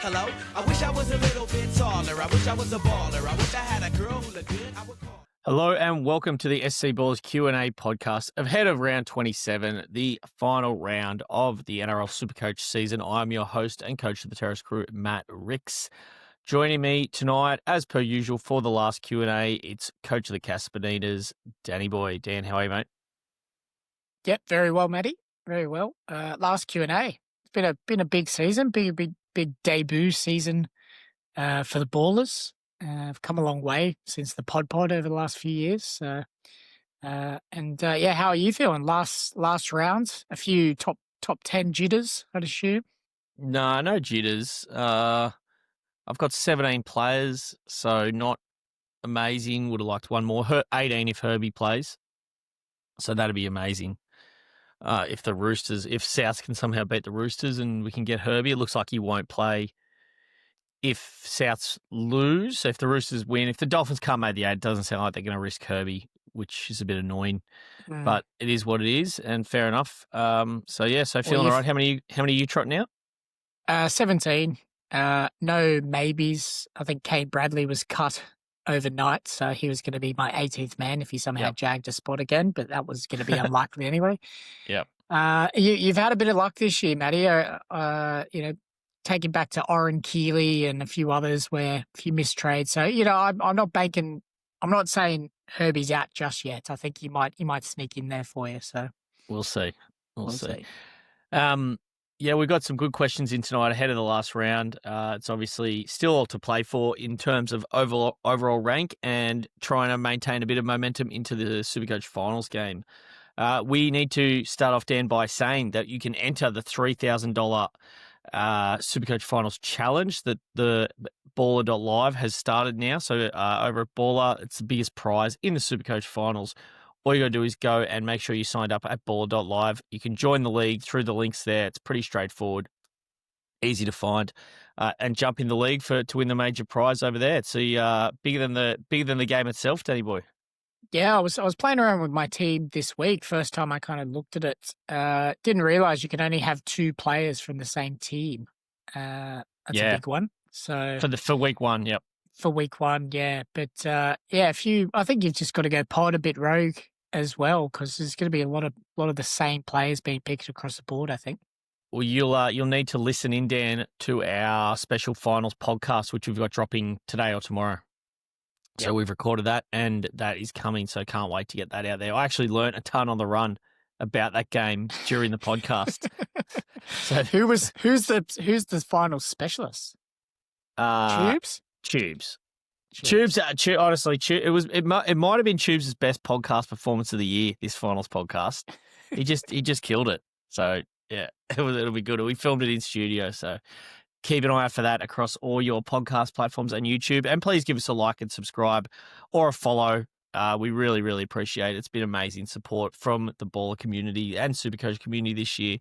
Hello, I wish I was a little bit taller. I wish I was a baller. I wish I had a girl who looked good. I would call. Hello and welcome to the SC Ballrs Q&A podcast ahead of round 27, the final round of the NRL SuperCoach season. I'm your host and coach of the Terrace crew, Matt Ricks. Joining me tonight, as per usual, for the last Q&A, it's coach of the Caspanitas, Danny Boy. Dan, how are you, mate? Yep, very well, Matty. Very well. Last Q&A. It's been a big season, big debut season for the Ballers. I've come a long way since the pod over the last few years. How are you feeling? Last round, a few top 10 jitters, I'd assume. No jitters. I've got 17 players, so not amazing. Would have liked one more. 18 if Herbie plays. So that'd be amazing. If South can somehow beat the Roosters and we can get Herbie, it looks like he won't play if Souths lose. If the Roosters win, if the Dolphins can't make the 8, it doesn't sound like they're going to risk Herbie, which is a bit annoying. But it is what it is, and fair enough. So feeling all right. How many are you trotting out? 17. No maybes. I think Kane Bradley was cut overnight, so he was going to be my 18th man if he somehow jagged a spot again, but that was going to be unlikely anyway. Yep. You've had a bit of luck this year, Matty. Taking back to Oren Keeley and a few others where a few missed trades. So, I'm not banking. I'm not saying Herbie's out just yet. I think he might sneak in there for you. So we'll see. We'll see. We've got some good questions in tonight ahead of the last round. It's obviously still all to play for in terms of overall rank and trying to maintain a bit of momentum into the SuperCoach finals game. We need to start off, Dan, by saying that you can enter the $3,000 SuperCoach Finals Challenge that the ballr.live has started now. So over at Baller, it's the biggest prize in the SuperCoach Finals. All you got to do is go and make sure you signed up at ballr.live. You can join the league through the links there. It's pretty straightforward, easy to find, and jump in the league to win the major prize over there. It's bigger than the game itself, Danny Boy. Yeah, I was playing around with my team this week. First time I kind of looked at it. Didn't realize you can only have 2 players from the same team. That's a big one. So for week 1, yep. For week 1, yeah. But I think you've just got to go pod a bit rogue as well, because there's going to be a lot of the same players being picked across the board, I think. Well, you'll need to listen in, Dan, to our special finals podcast, which we've got dropping today or tomorrow. So we've recorded that, and that is coming. So can't wait to get that out there. I actually learnt a ton on the run about that game during the podcast. So who's the final specialist? Tubes. Honestly, it might have been Tubes' best podcast performance of the year. This finals podcast, he just killed it. So yeah, it'll be good. We filmed it in studio, so keep an eye out for that across all your podcast platforms and YouTube. And please give us a like and subscribe or a follow. We really, really appreciate it. It's been amazing support from the Baller community and SuperCoach community this year.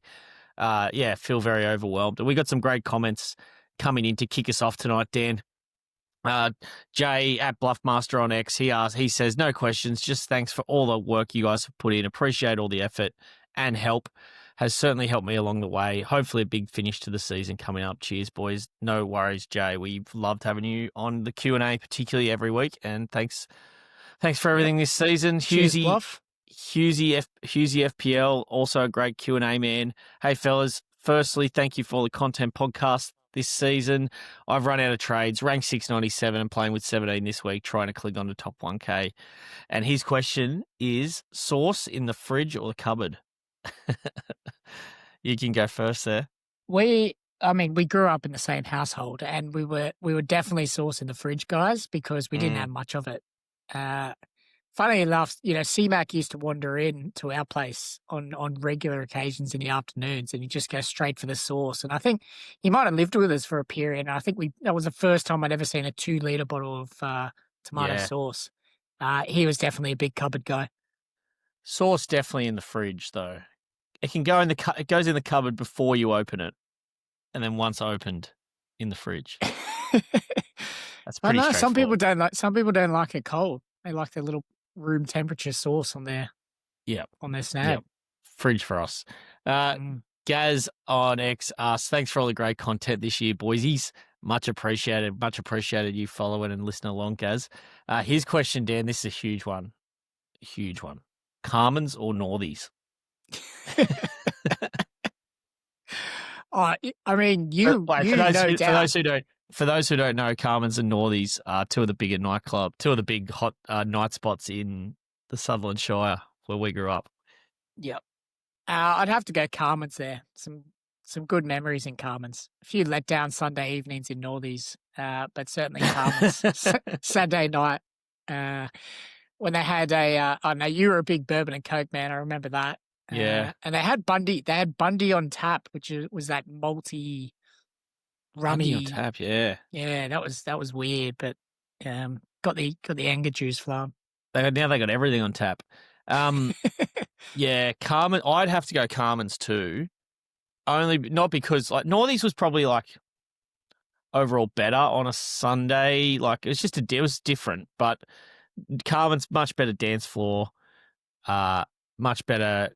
Feel very overwhelmed. And we got some great comments coming in to kick us off tonight, Dan. Jay at Bluffmaster on X, he says, no questions, just thanks for all the work you guys have put in. Appreciate all the effort and help. Has certainly helped me along the way. Hopefully a big finish to the season coming up. Cheers, boys. No worries, Jay. We've loved having you on the Q&A, particularly every week. And thanks for everything this season. Hughesy FPL, also a great Q&A man. Hey, fellas, firstly, thank you for all the content podcast this season. I've run out of trades, ranked 697 and playing with 17 this week, trying to click on the top 1K. And his question is, sauce in the fridge or the cupboard? You can go first there. We grew up in the same household, and we were definitely sauce in the fridge guys, because we didn't have much of it. Funny enough, C-Mac used to wander in to our place on regular occasions in the afternoons, and he'd just go straight for the sauce. And I think he might have lived with us for a period. And I think that was the first time I'd ever seen a 2-liter bottle of tomato sauce. He was definitely a big cupboard guy. Sauce definitely in the fridge, though. It can go it goes in the cupboard before you open it, and then once opened, in the fridge. That's pretty straightforward. Some people don't like it cold. They like their little room temperature sauce on their snap. Yep. Fridge for us. Gaz on X asks, thanks for all the great content this year, boysies. Much appreciated. Much appreciated you following and listening along, Gaz. His question, Dan, this is a huge one. Huge one. Carmens or Northies? I mean, you For no doubt. those who don't know, Carmens and Northies are two of the big hot night spots in the Sutherland Shire where we grew up. Yep. I'd have to go Carmen's there. Some good memories in Carmen's. A few letdown Sunday evenings in Northies, but certainly Carmen's. Saturday night when they had I know you were a big bourbon and Coke man. I remember that. Yeah. And they had Bundy. They had Bundy on tap, which was that malty, rummy. Bundy on tap, yeah. Yeah, that was weird, but got the anger juice flowing. Now they got everything on tap. Yeah, Carmen. I'd have to go Carmen's too. Only not because like Northies was probably like overall better on a Sunday. Like it was different, but Carmen's much better dance floor. Much better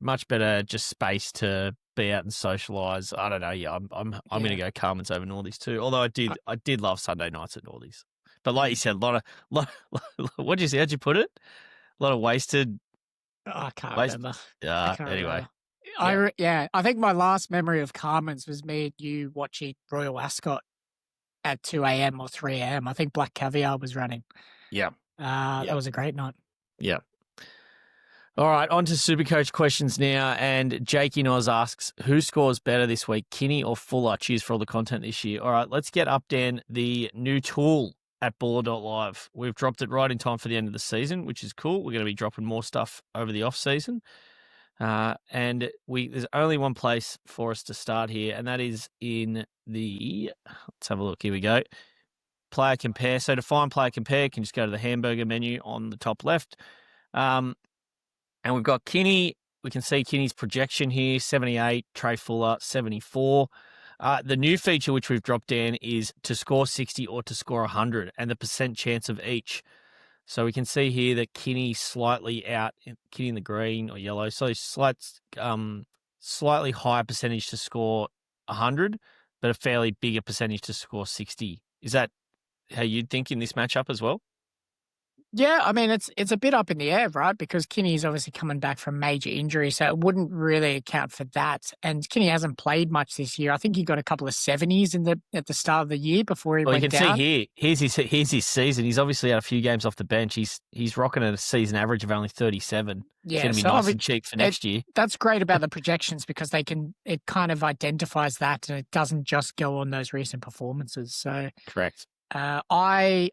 just space to be out and socialise. I don't know. Yeah, I'm going to go Carmen's over Northies too. Although I did love Sunday nights at Northies. But like you said, what did you say? How'd you put it? A lot of wasted. Oh, I can't remember. Anyway. Remember. I think my last memory of Carmen's was me and you watching Royal Ascot at 2 a.m. or 3 a.m. I think Black Caviar was running. Yeah. That was a great night. Yeah. All right, on to SuperCoach questions now. And Jake in Oz asks, who scores better this week, Kinney or Fuller? Cheers for all the content this year. All right, let's get up, Dan, the new tool at ballr.live. We've dropped it right in time for the end of the season, which is cool. We're going to be dropping more stuff over the off-season. And there's only one place for us to start here, and that is in the, let's have a look. Here we go. Player compare. So to find player compare, you can just go to the hamburger menu on the top left. And we've got Kinney. We can see Kinney's projection here, 78, Trey Fuller, 74. The new feature which we've dropped down is to score 60 or to score 100 and the percent chance of each. So we can see here that Kinney slightly out, Kinney in the green or yellow, so slightly higher percentage to score 100, but a fairly bigger percentage to score 60. Is that how you'd think in this matchup as well? Yeah, I mean, it's a bit up in the air, right? Because Kinney is obviously coming back from major injury, so it wouldn't really account for that. And Kinney hasn't played much this year. I think he got a couple of 70s at the start of the year before he went down. You can see here, here's his season. He's obviously had a few games off the bench. He's rocking at a season average of only 37. Yeah, it's going to be nice and cheap for next year. That's great about the projections because it kind of identifies that and it doesn't just go on those recent performances. So correct. I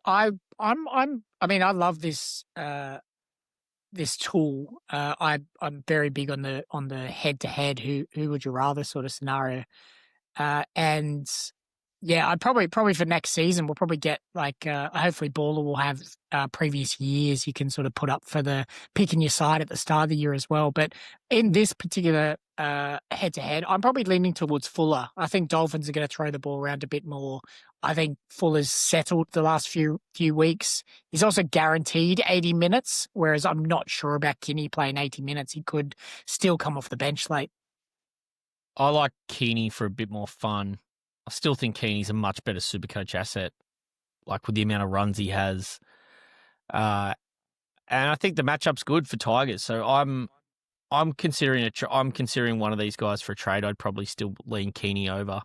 love this this tool. I'm very big on the head to head. Who would you rather sort of scenario, and yeah, I'd probably for next season we'll probably get like hopefully Baller will have previous years you can sort of put up for the picking your side at the start of the year as well. But in this particular head to head, I'm probably leaning towards Fuller. I think Dolphins are going to throw the ball around a bit more. I think Fuller's settled the last few weeks. He's also guaranteed 80 minutes, whereas I'm not sure about Kinney playing 80 minutes. He could still come off the bench late. I like Kinney for a bit more fun. I still think Keeney's a much better SuperCoach asset, like with the amount of runs he has. And I think the matchup's good for Tigers. So I'm considering one of these guys for a trade. I'd probably still lean Keeney over,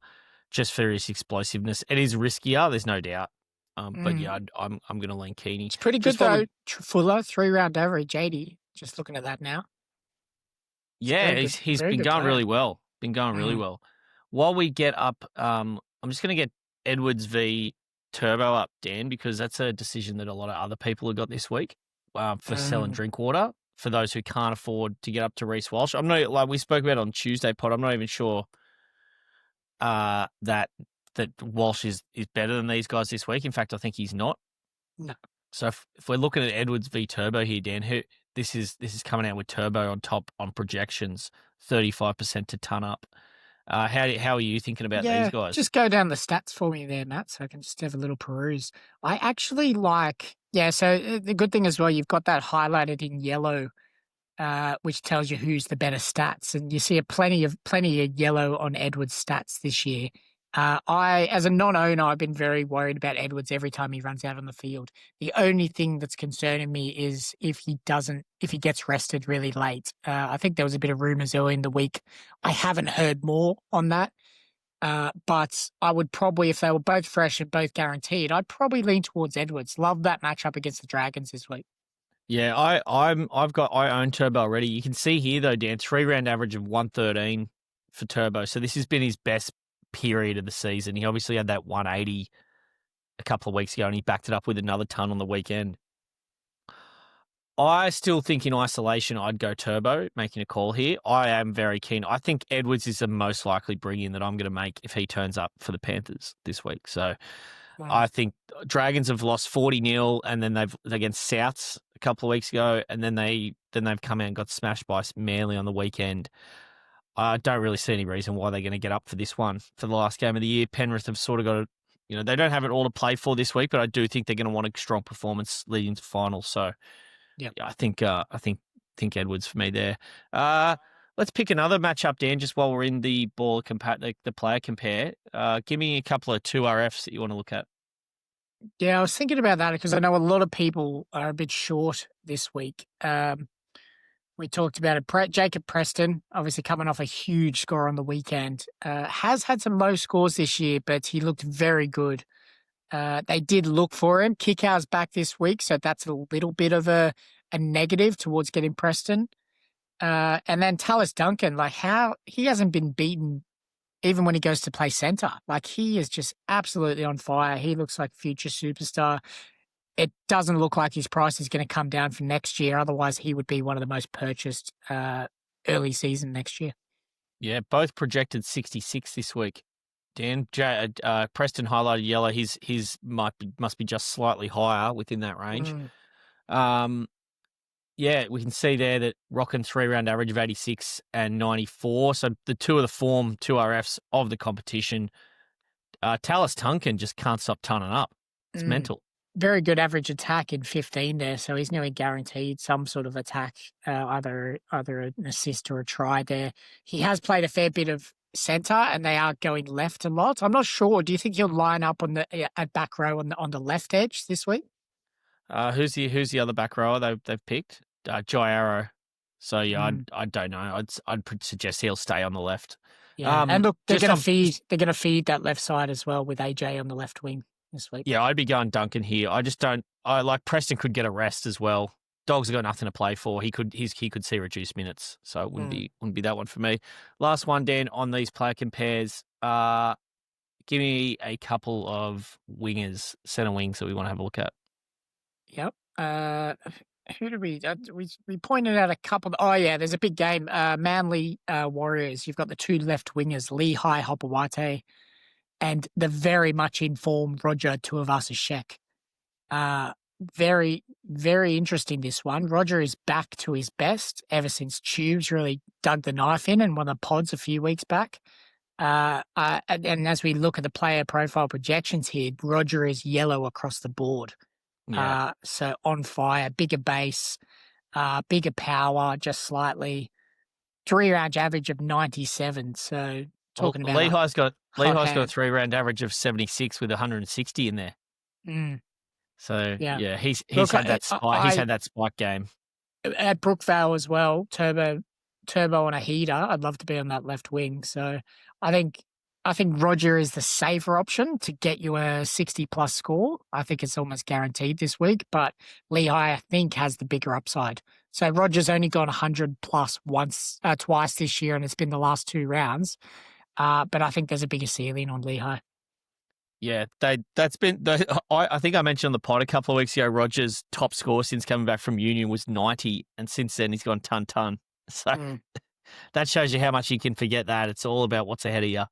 just for his explosiveness. It is riskier, there's no doubt. But yeah, I'm going to lean Keeney. It's pretty good though. Fuller 3-round average 80. Just looking at that now. Yeah, he's been going really well. Really well. While we get up, I'm just going to get Edwards v Turbo up, Dan, because that's a decision that a lot of other people have got this week for selling drink water for those who can't afford to get up to Reece Walsh. I'm not, like we spoke about on Tuesday pod, I'm not even sure that Walsh is better than these guys this week. In fact, I think he's not. No. So if we're looking at Edwards v Turbo here, Dan, this is coming out with Turbo on top on projections, 35% to ton up. How are you thinking about these guys? Just go down the stats for me there, Matt, so I can just have a little peruse. I actually like, so the good thing as well, you've got that highlighted in yellow, which tells you who's the better stats. And you see plenty of yellow on Edwards' stats this year. As a non-owner, I've been very worried about Edwards every time he runs out on the field. The only thing that's concerning me is if he gets rested really late. I think there was a bit of rumours early in the week. I haven't heard more on that. But I would probably, if they were both fresh and both guaranteed, I'd probably lean towards Edwards. Love that matchup against the Dragons this week. Yeah, I own Turbo already. You can see here though, Dan, 3-round average of 113 for Turbo. So this has been his best period of the season. He obviously had that 180 a couple of weeks ago, and he backed it up with another ton on the weekend. I still think in isolation I'd go Turbo, making a call here. I am very keen. I think Edwards is the most likely bring-in that I'm going to make if he turns up for the Panthers this week. So I think Dragons have lost 40-0, and then they've against Souths a couple of weeks ago, and then they've come out and got smashed by Manly on the weekend. I don't really see any reason why they're going to get up for this one for the last game of the year. Penrith have sort of got they don't have it all to play for this week, but I do think they're going to want a strong performance leading into finals. So yeah, I think Edwards for me there. Let's pick another matchup, Dan, just while we're in the the player compare. Give me a couple of 2RFs that you want to look at. Yeah, I was thinking about that because I know a lot of people are a bit short this week. We talked about it. Jacob Preston, obviously coming off a huge score on the weekend, has had some low scores this year, but he looked very good. They did look for him. Kickout's back this week, so that's a little bit of a negative towards getting Preston. And then Tallis Duncan, how he hasn't been beaten even when he goes to play centre. He is just absolutely on fire. He looks like future superstar. It doesn't look like his price is going to come down for next year. Otherwise, he would be one of the most purchased early season next year. Yeah, both projected 66 this week. Dan, Preston highlighted yellow. His must be just slightly higher within that range. Yeah, we can see there that rocking 3-round average of 86 and 94. So the two of the form 2RFs of the competition. Tallis Duncan just can't stop turning up. It's mental. Very good average attack in 15 there, so he's nearly guaranteed some sort of attack, either an assist or a try there. He has played a fair bit of centre, and they are going left a lot. I'm not sure. Do you think he'll line up on at back row on the left edge this week? Who's the other back rower they've picked? Jai Arrow. So yeah, I don't know. I'd suggest he'll stay on the left. Yeah, and look, they're going to feed that left side as well with AJ on the left wing this week. Yeah, I'd be going Duncan here. I like Preston could get a rest as well. Dogs have got nothing to play for. He could see reduced minutes, so it wouldn't be that one for me. Last one, Dan, on these player compares. Give me a couple of wingers, centre wings that we want to have a look at. Yep. Who did we pointed out a couple. Oh yeah, there's a big game. Manly Warriors. You've got the two left wingers, Lehigh Hopewate, and the very much informed Roger Tuivasa-Sheck. Very, very interesting, this one. Roger is back to his best ever since Tubes really dug the knife in and won the pods a few weeks back. And as we look at the player profile projections here, Roger is yellow across the board. Yeah. So on fire, bigger base, bigger power, just slightly. 3-round average of 97. So talking about Lehigh's got a 3-round average of 76 with 160 in there. So yeah, he's had that spike. He's had that spike game at Brookvale as well. Turbo on a heater. I'd love to be on that left wing. So I think Roger is the safer option to get you a 60-plus score. I think it's almost guaranteed this week, but Lehigh, I think, has the bigger upside. So Roger's only gone 100-plus twice this year, and it's been the last 2 rounds. But I think there's a bigger ceiling on Lehigh. Yeah, I think I mentioned on the pod a couple of weeks ago, Roger's top score since coming back from Union was 90, and since then he's gone ton. So that shows you how much you can forget that. It's all about what's ahead of you.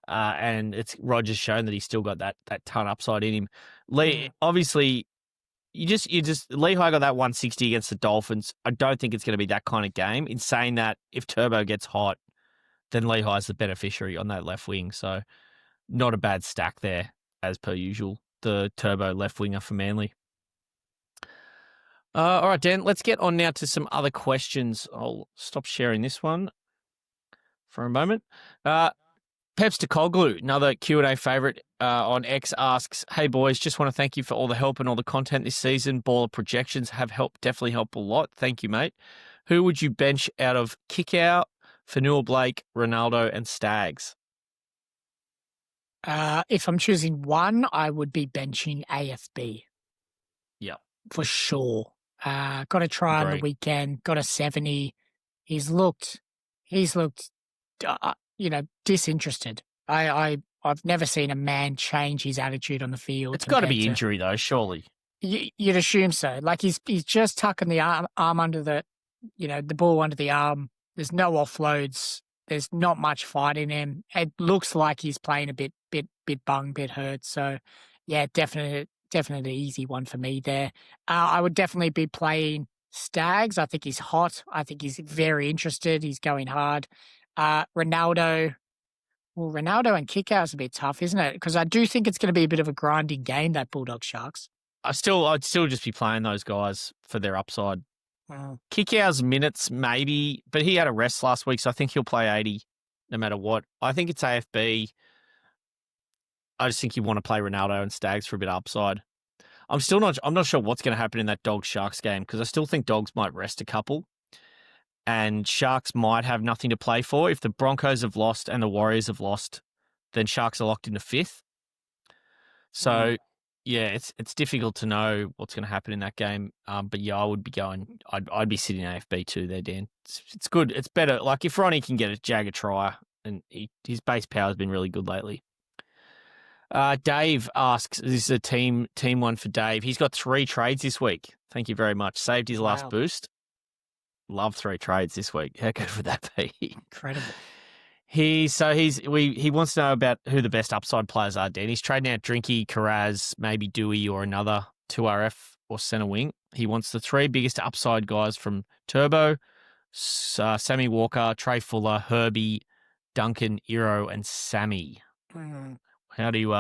And Roger's shown that he's still got that ton upside in him. Obviously, you just Lehigh got that 160 against the Dolphins. I don't think it's going to be that kind of game. In saying that, if Turbo gets hot, then Lehigh's the beneficiary on that left wing. So not a bad stack there, as per usual. The Turbo left winger for Manly. All right, Dan, let's get on now to some other questions. I'll stop sharing this one for a moment. Peps to Coglu, another Q&A favourite on X, asks, "Hey boys, just want to thank you for all the help and all the content this season. Baller projections have definitely helped a lot. Thank you, mate. Who would you bench out of Kickout, Fanua Blake, Ronaldo, and Stags?" If I'm choosing one, I would be benching AFB. Yeah. For sure. Got a try on the Agree. weekend, got a 70. He's looked, disinterested. I've never seen a man change his attitude on the field. It's got to be compared injury, though, surely. You'd assume so. Like he's just tucking the arm under the, the ball under the arm. There's no offloads. There's not much fight in him. It looks like he's playing a bit bung, bit hurt. So, yeah, definitely easy one for me there. I would definitely be playing Stags. I think he's hot. I think he's very interested. He's going hard. Ronaldo. Well, Ronaldo and Kickout is a bit tough, isn't it? Because I do think it's going to be a bit of a grinding game, that Bulldog Sharks. I'd still just be playing those guys for their upside. Kickout's minutes, maybe, but he had a rest last week, so I think he'll play 80 no matter what. I think it's AFB. I just think you want to play Ronaldo and Stags for a bit of upside. I'm not sure what's going to happen in that Dogs Sharks game because I still think Dogs might rest a couple and Sharks might have nothing to play for. If the Broncos have lost and the Warriors have lost, then Sharks are locked into 5th. So, yeah, it's difficult to know what's going to happen in that game. But yeah, I would be going. I'd be sitting AFB too there, Dan. It's good. It's better. Like if Ronnie can get a Jagger try, and his base power has been really good lately. Dave asks, this is a team one for Dave. He's got 3 trades this week. Thank you very much. Saved his last boost. Love 3 trades this week. How good would that be? Incredible. He wants to know about who the best upside players are, Dan. He's trading out Drinky, Carraz, maybe Dewey or another 2RF or centre wing. He wants the 3 biggest upside guys from Turbo, Sammy Walker, Trey Fuller, Herbie, Duncan, Iro, and Sammy. How do you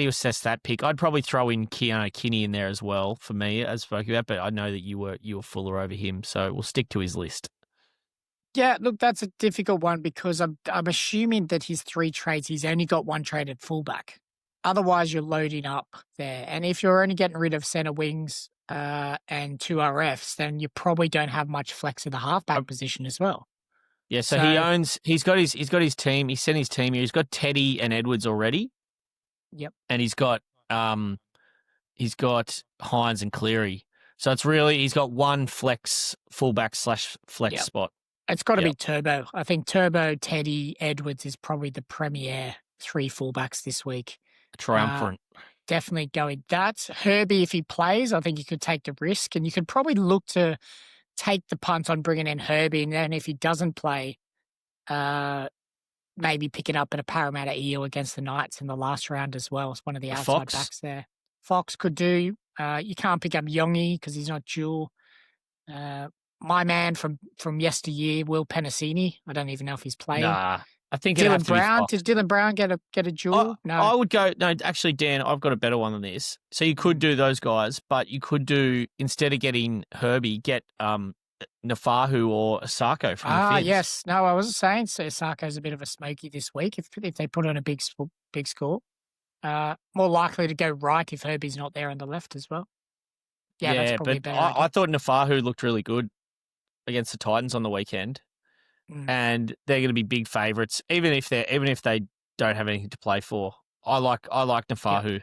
assess that pick? I'd probably throw in Keanu Kinney in there as well for me, as spoke about, but I know that you were Fuller over him, so we'll stick to his list. Yeah, look, that's a difficult one because I'm assuming that his 3 trades, he's only got 1 trade at fullback. Otherwise, you're loading up there. And if you're only getting rid of centre wings and 2 RFs, then you probably don't have much flex in the halfback position as well. Yeah, so he's got his team. He sent his team here. He's got Teddy and Edwards already. Yep. And he's got Hines and Cleary. So it's really he's got 1 fullback / flex spot. It's got to be Turbo. I think Turbo, Teddy, Edwards is probably the premier 3 fullbacks this week. Triumphant. Definitely going that. Herbie, if he plays, I think you could take the risk and you could probably look to take the punt on bringing in Herbie. And then if he doesn't play, maybe pick it up at a Parramatta Eel against the Knights in the last round as well. It's one of the outside backs there. Fox could do. You can't pick up Yongi because he's not dual. My man from yesteryear, Will Penasini. I don't even know if he's playing. Nah, I think Dylan Brown. Did Dylan Brown get a duel? No. I would go. No, actually, Dan, I've got a better one than this. So you could do those guys, but you could do instead of getting Herbie, get Nafahu or Asako from the Finns. Yes. No, I was saying so Asako's a bit of a smoky this week if they put on a big score. More likely to go right if Herbie's not there on the left as well. Yeah, that's probably better. I thought Nafahu looked really good against the Titans on the weekend, and they're going to be big favourites, even if they don't have anything to play for. I like Nafahu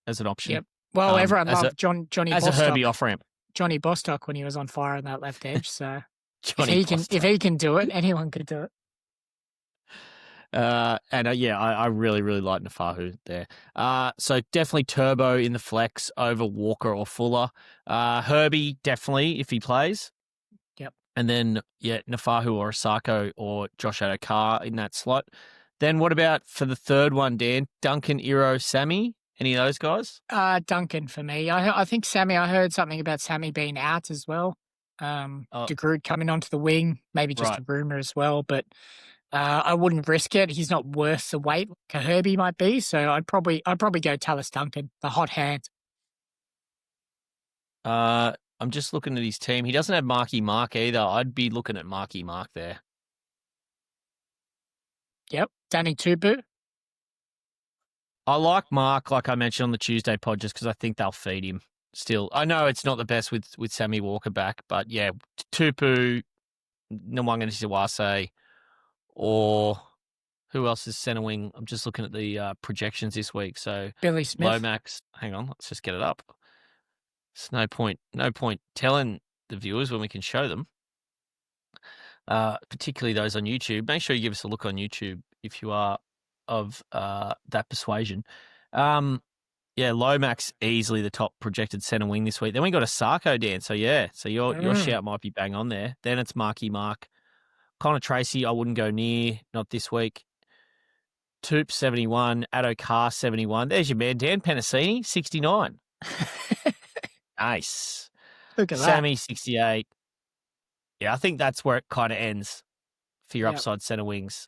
as an option. Yep. Well, everyone loved Johnny as Bostock. a Herbie off ramp. Johnny Bostock when he was on fire on that left edge. So if he can do it, anyone could do it. I really, really like Nafahu there. So definitely Turbo in the flex over Walker or Fuller. Herbie, definitely, if he plays. Yep. And then, Nafahu or Asako or Josh Adokar in that slot. Then what about for the third one, Dan? Duncan, Iro, Sammy? Any of those guys? Duncan for me. I think Sammy, I heard something about Sammy being out as well. De Groot coming onto the wing, maybe just a rumour as well, but I wouldn't risk it. He's not worth the weight like a Herbie might be, so I'd probably go Tallis Duncan, the hot hand. I'm just looking at his team. He doesn't have Marky Mark either. I'd be looking at Marky Mark there. Yep. Danny Tupu. I like Mark, like I mentioned on the Tuesday pod, just because I think they'll feed him still. I know it's not the best with Sammy Walker back, but yeah, Tupu, Nwanga Nisiwase, or who else is centre wing? I'm just looking at the projections this week. So Billy Smith. Lomax, hang on, let's just get it up. It's no point telling the viewers when we can show them, particularly those on YouTube. Make sure you give us a look on YouTube if you are of that persuasion. Yeah, Lomax easily the top projected centre wing this week. Then we got a Sarko, Dan. So yeah, so your shout might be bang on there. Then it's Marky Mark. Connor Tracy, I wouldn't go near, not this week. Toop 71, Addo Carr 71. There's your man, Dan Penasini 69. Nice. Look at Sammy 68. Yeah, I think that's where it kind of ends for your upside centre wings.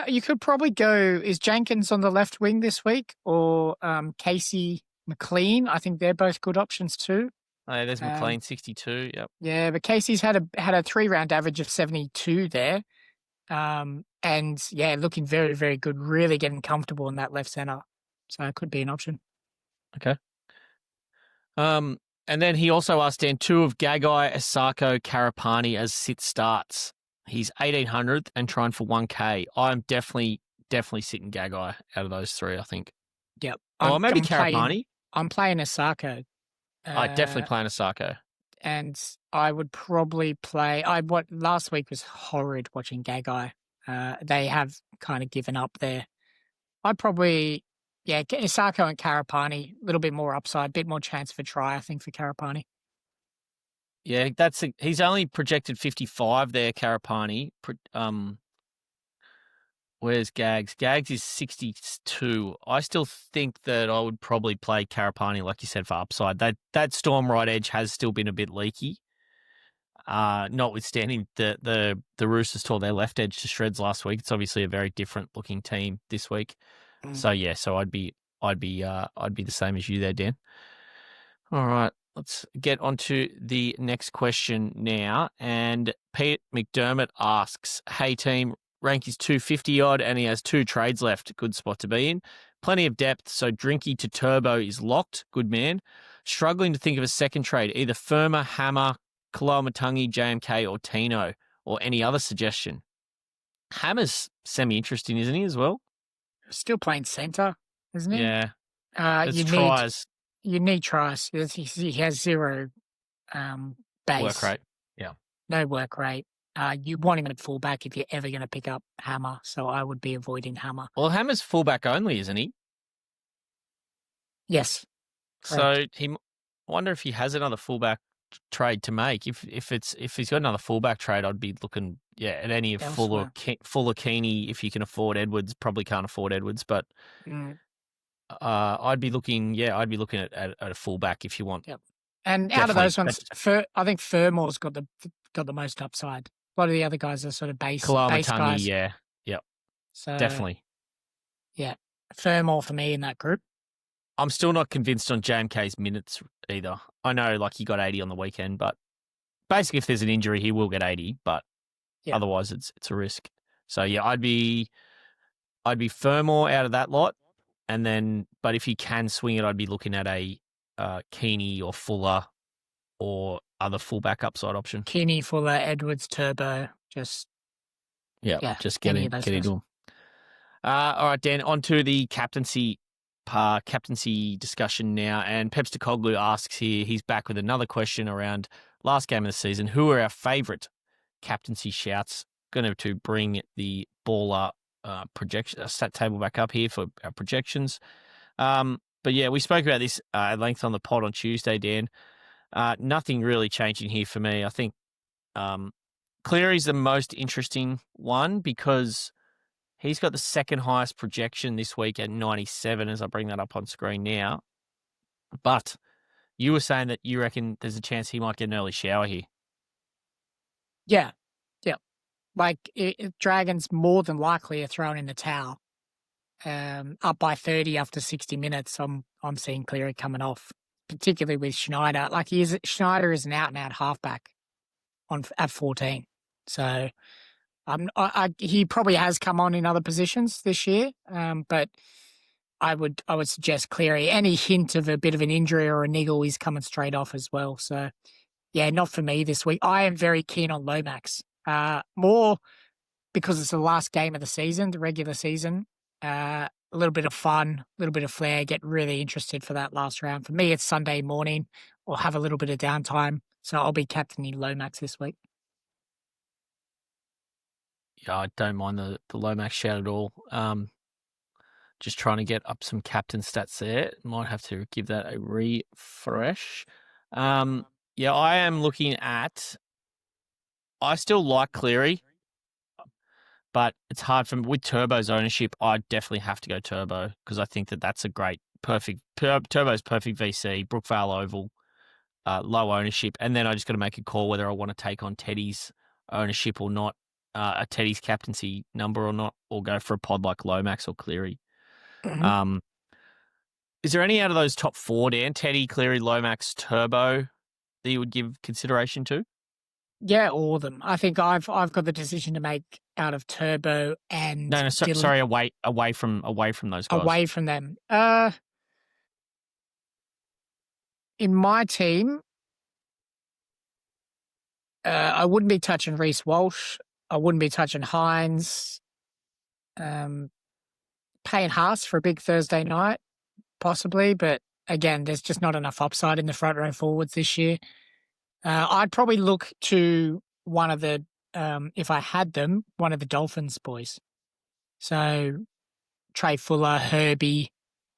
You could probably go, is Jenkins on the left wing this week or Casey McLean? I think they're both good options too. Oh, yeah, there's McLean 62. Yep. Yeah, but Casey's had a 3-round average of 72 there. And yeah, looking very, very good, really getting comfortable in that left centre. So it could be an option. Okay. And then he also asked Dan 2 of Gagai, Asako, Karapani as sit starts. He's 1800th and trying for 1K. I'm definitely sitting Gagai out of those 3, I think. Yep. Or maybe Karapani. I'm playing Asako. I definitely playing Asako. And I would probably play. Last week was horrid watching Gagai. They have kind of given up there. I'd probably, Asako and Karapani, a little bit more upside, bit more chance for try, I think, for Karapani. Yeah, he's only projected 55 there, Karapani. Where's Gags? Gags is 62. I still think that I would probably play Karapani, like you said, for upside. That Storm right edge has still been a bit leaky. Notwithstanding the Roosters tore their left edge to shreds last week. It's obviously a very different looking team this week. So yeah, so I'd be the same as you there, Dan. All right, let's get on to the next question now. And Pete McDermott asks, "Hey team, rank is 250 odd, and he has 2 trades left. Good spot to be in. Plenty of depth, so Drinky to Turbo is locked. Good man. Struggling to think of a second trade, either Firma, Hammer, Kaloamatangi, JMK, or Tino, or any other suggestion." Hammer's semi-interesting, isn't he, as well? Still playing centre, isn't he? Yeah. You need tries. He has 0 base. Work rate. Yeah. No work rate. You want him at fullback if you're ever going to pick up Hammer, so I would be avoiding Hammer. Well, Hammer's fullback only, isn't he? Yes. Correct. So I wonder if he has another fullback trade to make. If he's got another fullback trade, I'd be looking at any of Fuller, Keeney. If you can afford Edwards, probably can't afford Edwards, but I'd be looking at a fullback if you want. Yep. And out of those ones, I think Furmore's got the most upside. A lot of the other guys are sort of base guys. Yeah. Yep. So definitely. Yeah. Furmore for me in that group. I'm still not convinced on JMK's minutes either. I know, like, he got 80 on the weekend, but basically if there's an injury, he will get 80, but otherwise it's a risk. So, yeah, I'd be Furmore out of that lot, and then, but if he can swing it, I'd be looking at a Keeney or Fuller or other fullback upside option. Keeney, Fuller, Edwards, Turbo, just get into them. All right, Dan, on to the captaincy discussion now. And Pepster-Coglu asks here, he's back with another question around last game of the season. Who are our favourite captaincy shouts? Going to bring the baller projection stat table back up here for our projections. But yeah, we spoke about this at length on the pod on Tuesday, Dan. Nothing really changing here for me. I think Cleary's the most interesting one because he's got the second highest projection this week at 97 as I bring that up on screen now. But you were saying that you reckon there's a chance he might get an early shower here. Yeah. Like, Dragons more than likely are throwing in the towel. Up by 30 after 60 minutes, I'm seeing Cleary coming off, particularly with Schneider. Like, Schneider is an out-and-out halfback at 14. So He probably has come on in other positions this year, but I would suggest Cleary. Any hint of a bit of an injury or a niggle, he's coming straight off as well. So, yeah, not for me this week. I am very keen on Lomax, more because it's the last game of the season, the regular season. A little bit of fun, a little bit of flair, get really interested for that last round. For me, it's Sunday morning or have a little bit of downtime. So I'll be captaining Lomax this week. Yeah, I don't mind the Lomax shout at all. Just trying to get up some captain stats there. Might have to give that a refresh. Yeah, I am looking at... I still like Cleary, but it's hard for me. With Turbo's ownership, I definitely have to go Turbo because I think that's a great, Turbo's perfect VC, Brookvale Oval, low ownership. And then I just got to make a call whether I want to take on Teddy's ownership or not, a Teddy's captaincy number or not, or go for a pod like Lomax or Cleary. Mm-hmm. Is there any out of those top four, Dan? Teddy, Cleary, Lomax, Turbo that you would give consideration to? Yeah, all of them. I think I've got the decision to make out of Turbo and sorry, away from those guys. Away from them. In my team, I wouldn't be touching Reece Walsh. I wouldn't be touching Hines. Payne Haas for a big Thursday night, possibly, but again, there's just not enough upside in the front row forwards this year. I'd probably look to one of the, if I had them, one of the Dolphins boys. So Trey Fuller, Herbie,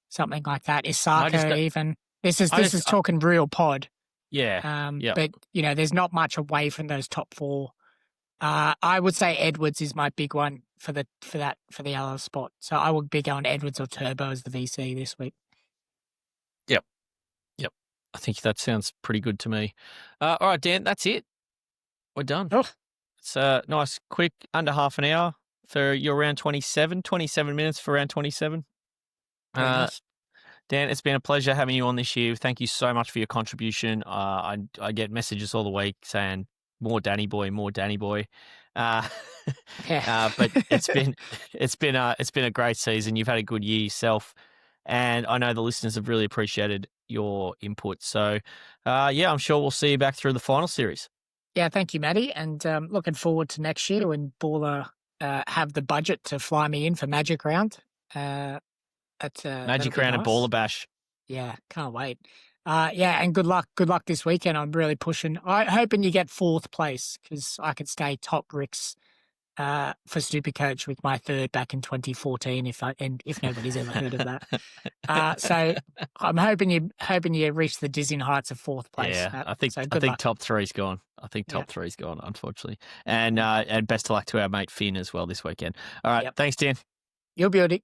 something like that. Isaka even. This is talking real pod. Yeah. But there's not much away from those top four. I would say Edwards is my big one for the other spot. So I would be going Edwards or Turbo as the VC this week. Yep. I think that sounds pretty good to me. All right, Dan, that's it. We're done. Oh. It's nice, quick, under half an hour for your round 27, 27 minutes for round 27. Nice. Dan, it's been a pleasure having you on this year. Thank you so much for your contribution. I get messages all the week saying, more Danny boy. But it's been a great season. You've had a good year yourself, and I know the listeners have really appreciated your input. So, I'm sure we'll see you back through the final series. Yeah, thank you, Matty, and looking forward to next year when Baller have the budget to fly me in for Magic Round. Magic Round and Baller Bash. Yeah, can't wait. And good luck this weekend. I'm really pushing. I'm hoping you get fourth place because I could stay top Ricks for SuperCoach with my third back in 2014 if nobody's ever heard of that. So I'm hoping you reach the dizzying heights of fourth place. Yeah, I think top three's gone. Three's gone, unfortunately. And best of luck to our mate Finn as well this weekend. All right, Thanks, Dan. Your beauty.